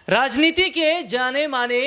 राजनीति के जाने माने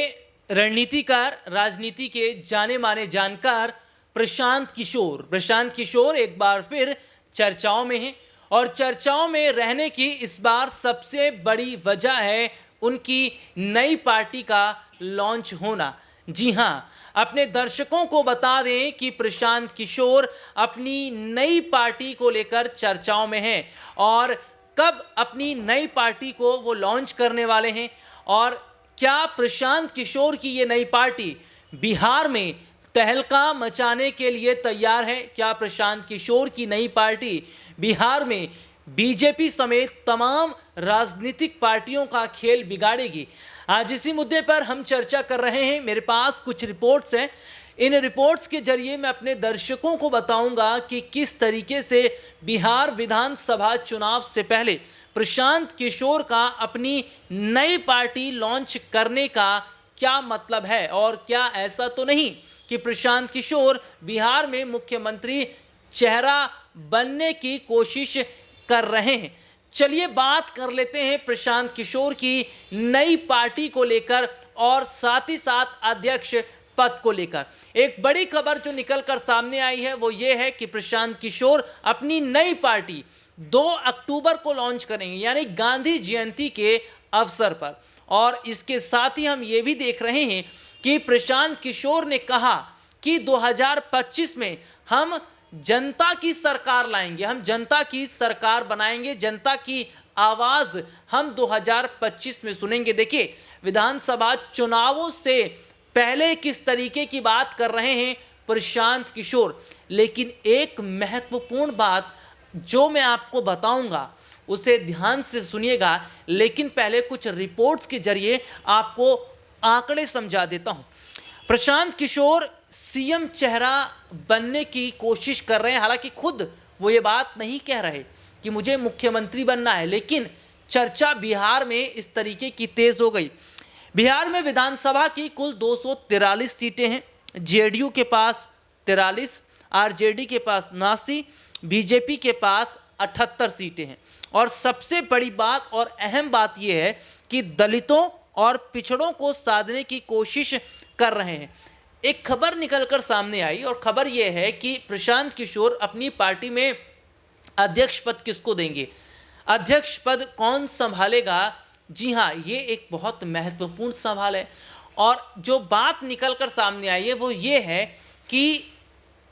रणनीतिकार, राजनीति के जाने माने जानकार प्रशांत किशोर एक बार फिर चर्चाओं में हैं और चर्चाओं में रहने की इस बार सबसे बड़ी वजह है उनकी नई पार्टी का लॉन्च होना। जी हाँ, अपने दर्शकों को बता दें कि प्रशांत किशोर अपनी नई पार्टी को लेकर चर्चाओं में हैं और कब अपनी नई पार्टी को वो लॉन्च करने वाले हैं और क्या प्रशांत किशोर की ये नई पार्टी बिहार में तहलका मचाने के लिए तैयार है? क्या प्रशांत किशोर की नई पार्टी बिहार में बीजेपी समेत तमाम राजनीतिक पार्टियों का खेल बिगाड़ेगी? आज इसी मुद्दे पर हम चर्चा कर रहे हैं। मेरे पास कुछ रिपोर्ट्स हैं। इन रिपोर्ट्स के जरिए मैं अपने दर्शकों को बताऊंगा कि किस तरीके से बिहार विधानसभा चुनाव से पहले प्रशांत किशोर का अपनी नई पार्टी लॉन्च करने का क्या मतलब है और क्या ऐसा तो नहीं कि प्रशांत किशोर बिहार में मुख्यमंत्री चेहरा बनने की कोशिश कर रहे हैं। चलिए बात कर लेते हैं प्रशांत किशोर की नई पार्टी को लेकर और साथ ही साथ अध्यक्ष पद को लेकर। एक बड़ी खबर जो निकलकर सामने आई है वो ये है कि प्रशांत किशोर अपनी नई पार्टी 2 अक्टूबर को लॉन्च करेंगे, यानी गांधी जयंती के अवसर पर। और इसके साथ ही हम ये भी देख रहे हैं कि प्रशांत किशोर ने कहा कि 2025 में हम जनता की सरकार लाएंगे, हम जनता की सरकार बनाएंगे, जनता की आवाज हम 2025 में सुनेंगे। देखिए, विधानसभा चुनावों से पहले किस तरीके की बात कर रहे हैं प्रशांत किशोर, लेकिन एक महत्वपूर्ण बात जो मैं आपको बताऊंगा उसे ध्यान से सुनिएगा। लेकिन पहले कुछ रिपोर्ट्स के जरिए आपको आंकड़े समझा देता हूं। प्रशांत किशोर सीएम चेहरा बनने की कोशिश कर रहे हैं। हालांकि खुद वो ये बात नहीं कह रहे कि मुझे मुख्यमंत्री बनना है, लेकिन चर्चा बिहार में इस तरीके की तेज हो गई। बिहार में विधानसभा की कुल 243 सीटें हैं। जेडीयू के पास 43, आरजेडी के पास 79, बीजेपी के पास 78 सीटें हैं। और सबसे बड़ी बात और अहम बात यह है कि दलितों और पिछड़ों को साधने की कोशिश कर रहे हैं। एक खबर निकलकर सामने आई और खबर यह है कि प्रशांत किशोर अपनी पार्टी में अध्यक्ष पद किसको देंगे, अध्यक्ष पद कौन संभालेगा। जी हाँ, ये एक बहुत महत्वपूर्ण सवाल है। और जो बात निकलकर सामने आई है वो ये है कि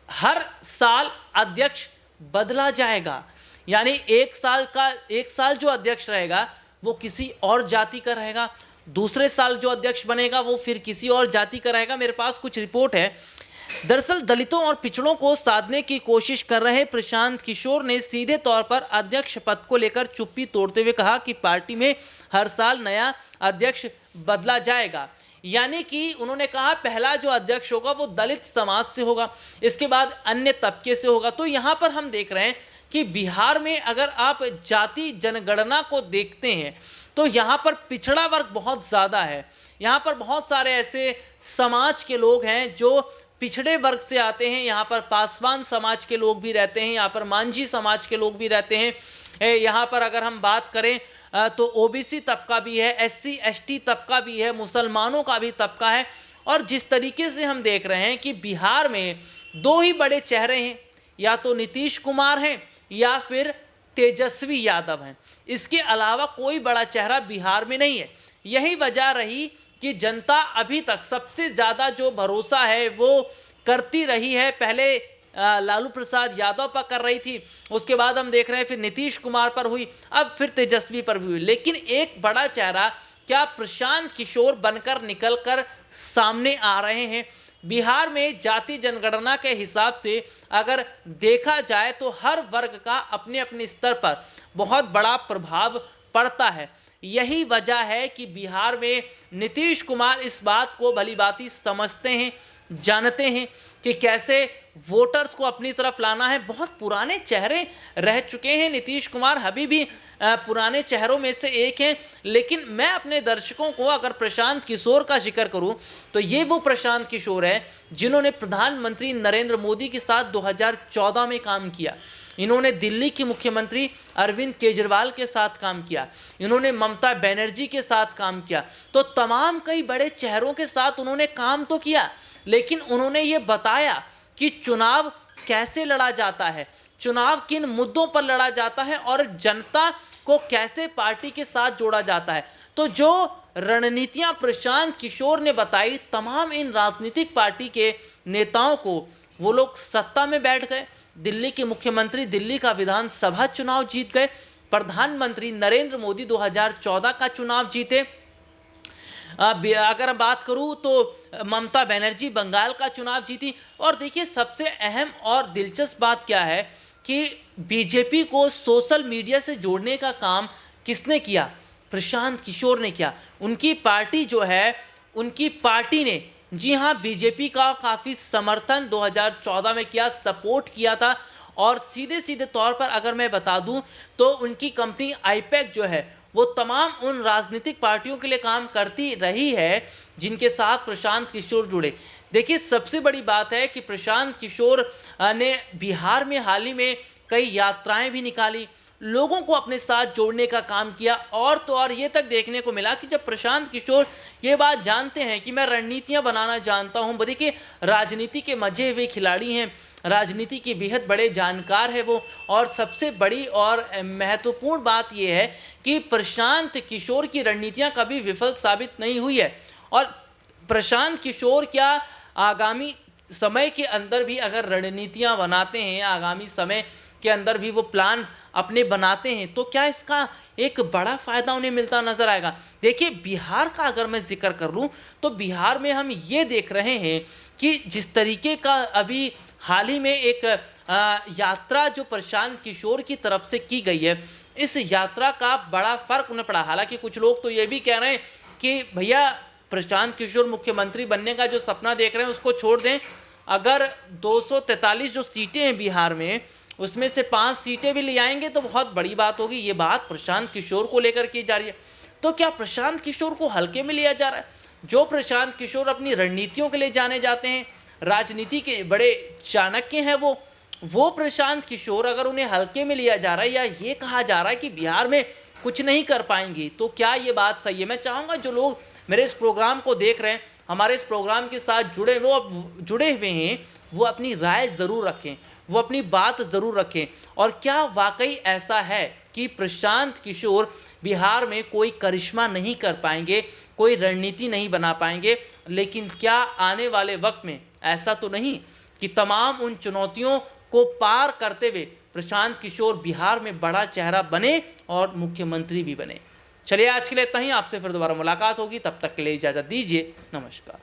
हर साल अध्यक्ष बदला जाएगा, यानी एक साल जो अध्यक्ष रहेगा वो किसी और जाति का रहेगा, दूसरे साल जो अध्यक्ष बनेगा वो फिर किसी और जाति का रहेगा। मेरे पास कुछ रिपोर्ट है। दरअसल दलितों और पिछड़ों को साधने की कोशिश कर रहे प्रशांत किशोर ने सीधे तौर पर अध्यक्ष पद को लेकर चुप्पी तोड़ते हुए कहा कि पार्टी में हर साल नया अध्यक्ष बदला जाएगा। यानी कि उन्होंने कहा पहला जो अध्यक्ष होगा वो दलित समाज से होगा, इसके बाद अन्य तबके से होगा। तो यहाँ पर हम देख रहे हैं कि बिहार में अगर आप जाति जनगणना को देखते हैं तो यहाँ पर पिछड़ा वर्ग बहुत ज़्यादा है। यहाँ पर बहुत सारे ऐसे समाज के लोग हैं जो पिछड़े वर्ग से आते हैं। यहाँ पर पासवान समाज के लोग भी रहते हैं, यहाँ पर मांझी समाज के लोग भी रहते हैं। यहाँ पर अगर हम बात करें तो ओबीसी तबका भी है, एससी एसटी तबका भी है, मुसलमानों का भी तबका है। और जिस तरीके से हम देख रहे हैं कि बिहार में 2 ही बड़े चेहरे हैं, या तो नीतीश कुमार हैं या फिर तेजस्वी यादव हैं। इसके अलावा कोई बड़ा चेहरा बिहार में नहीं है। यही वजह रही कि जनता अभी तक सबसे ज़्यादा जो भरोसा है वो करती रही है। पहले लालू प्रसाद यादव पर कर रही थी, उसके बाद हम देख रहे हैं फिर नीतीश कुमार पर हुई, अब फिर तेजस्वी पर भी हुई। लेकिन एक बड़ा चेहरा क्या प्रशांत किशोर बनकर निकलकर सामने आ रहे हैं। बिहार में जाति जनगणना के हिसाब से अगर देखा जाए तो हर वर्ग का अपने अपने स्तर पर बहुत बड़ा प्रभाव पड़ता है। यही वजह है कि बिहार में नीतीश कुमार इस बात को भलीभांति समझते हैं, जानते हैं कि कैसे वोटर्स को अपनी तरफ लाना है। बहुत पुराने चेहरे रह चुके हैं नीतीश कुमार, अभी भी पुराने चेहरों में से एक हैं। लेकिन मैं अपने दर्शकों को अगर प्रशांत किशोर का जिक्र करूं तो ये वो प्रशांत किशोर है जिन्होंने प्रधानमंत्री नरेंद्र मोदी के साथ 2014 में काम किया। इन्होंने दिल्ली के मुख्यमंत्री अरविंद केजरीवाल के साथ काम किया, इन्होंने ममता बनर्जी के साथ काम किया, तो तमाम कई बड़े चेहरों के साथ उन्होंने काम तो किया, लेकिन उन्होंने ये बताया कि चुनाव कैसे लड़ा जाता है, चुनाव किन मुद्दों पर लड़ा जाता है और जनता को कैसे पार्टी के साथ जोड़ा जाता है। तो जो रणनीतियां प्रशांत किशोर ने बताई, तमाम इन राजनीतिक पार्टी के नेताओं को, वो लोग सत्ता में बैठ गए, दिल्ली के मुख्यमंत्री दिल्ली का विधानसभा चुनाव जीत गए, प्रधानमंत्री नरेंद्र मोदी 2014 का चुनाव जीते। अगर बात करूं तो ममता बनर्जी बंगाल का चुनाव जीती। और देखिए सबसे अहम और दिलचस्प बात क्या है कि बीजेपी को सोशल मीडिया से जोड़ने का काम किसने किया? प्रशांत किशोर ने किया। उनकी पार्टी जो है, उनकी पार्टी ने, जी हाँ, बीजेपी का काफ़ी समर्थन 2014 में किया, सपोर्ट किया था। और सीधे सीधे तौर पर अगर मैं बता दूं तो उनकी कंपनी आईपैक जो है वो तमाम उन राजनीतिक पार्टियों के लिए काम करती रही है जिनके साथ प्रशांत किशोर जुड़े। देखिए सबसे बड़ी बात है कि प्रशांत किशोर ने बिहार में हाल ही में कई यात्राएं भी निकाली, लोगों को अपने साथ जोड़ने का काम किया। और तो और ये तक देखने को मिला कि जब प्रशांत किशोर ये बात जानते हैं कि मैं रणनीतियां बनाना जानता हूं, देखिए राजनीति के मजे हुए खिलाड़ी हैं, राजनीति के बेहद बड़े जानकार है वो। और सबसे बड़ी और महत्वपूर्ण बात यह है कि प्रशांत किशोर की रणनीतियां कभी विफल साबित नहीं हुई है। और प्रशांत किशोर क्या आगामी समय के अंदर भी अगर रणनीतियां बनाते हैं, आगामी समय के अंदर भी वो प्लान अपने बनाते हैं, तो क्या इसका एक बड़ा फायदा उन्हें मिलता नजर आएगा। देखिए बिहार का अगर मैं जिक्र कर लूँ तो बिहार में हम ये देख रहे हैं कि जिस तरीके का अभी हाल ही में एक यात्रा जो प्रशांत किशोर की तरफ से की गई है, इस यात्रा का बड़ा फर्क उन्हें पड़ा। हालांकि कुछ लोग तो ये भी कह रहे हैं कि भैया प्रशांत किशोर मुख्यमंत्री बनने का जो सपना देख रहे हैं उसको छोड़ दें, अगर 243 जो सीटें हैं बिहार में उसमें से 5 सीटें भी ले आएंगे तो बहुत बड़ी बात होगी। ये बात प्रशांत किशोर को लेकर की जा रही है। तो क्या प्रशांत किशोर को हल्के में लिया जा रहा है? जो प्रशांत किशोर अपनी रणनीतियों के लिए जाने जाते हैं, राजनीति के बड़े चाणक्य हैं वो प्रशांत किशोर अगर उन्हें हल्के में लिया जा रहा है या ये कहा जा रहा है कि बिहार में कुछ नहीं कर पाएंगी, तो क्या ये बात सही है? मैं चाहूँगा जो लोग मेरे इस प्रोग्राम को देख रहे हैं, हमारे इस प्रोग्राम के साथ जुड़े हुए हैं, वो अपनी राय ज़रूर रखें, वो अपनी बात ज़रूर रखें। और क्या वाकई ऐसा है कि प्रशांत किशोर बिहार में कोई करिश्मा नहीं कर पाएंगे, कोई रणनीति नहीं बना पाएंगे? लेकिन क्या आने वाले वक्त में ऐसा तो नहीं कि तमाम उन चुनौतियों को पार करते हुए प्रशांत किशोर बिहार में बड़ा चेहरा बने और मुख्यमंत्री भी बने? चलिए आज के लिए इतना ही, आपसे फिर दोबारा मुलाकात होगी, तब तक के लिए इजाज़त दीजिए, नमस्कार।